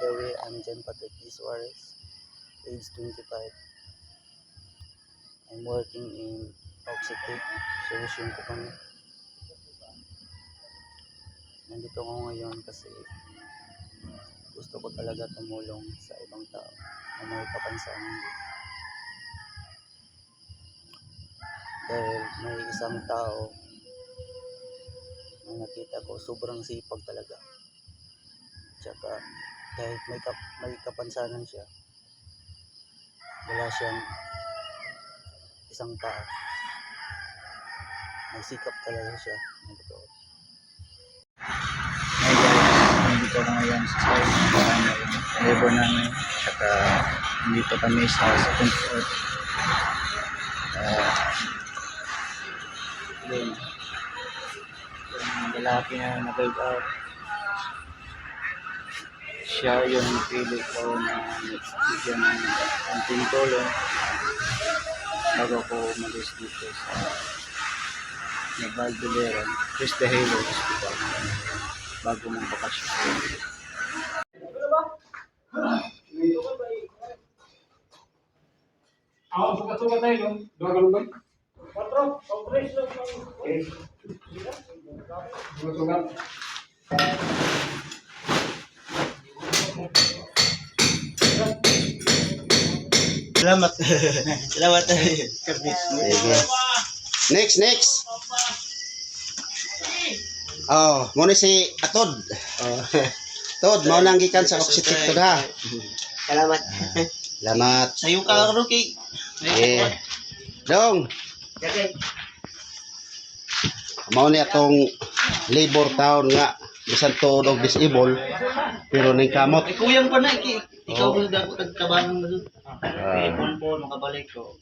the way, I'm Jen Patrick D. Suarez, age 25. I'm working in Oxitec Solution Company. Nandito ko ngayon kasi gusto ko talaga tumulong sa ibang tao na may kapansanan din. Dahil may isang tao na nakita ko sobrang sipag talaga. Tsaka kahit may kapansanan siya, wala siyang isang tao. Nagsikap talaga siya. Nandito ko ngayon sa site ng labor namin. Tsaka nandito kami sa second floor. Yung lalaki na nag-build out, siya yung pili ko na bigyan ng konting tulong bago ko umalis dito sa Nagbalduleran, Chris de Halo Hospital bago mong bakasyon. Suka-suka tayo, no? Dua galungan? 4, 3 lang. Okay. Suka-suka. Salamat. Salamat. Next. Oh, muna si Atod. Oh. Tod, mo nang gikan sa Oxitec to ha. Salamat. Salamat. Sayo ka Rocky. Eh. Dong. Mao ni atong labor town nga bisan to og disable pero ning kamot. Ay kuyang pa na ikaw mo dapat tagkabanan mo dun. Ipon makabalik ko.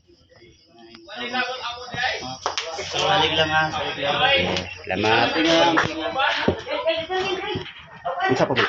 Balik lang ha. Salamat. Unsa pa ba?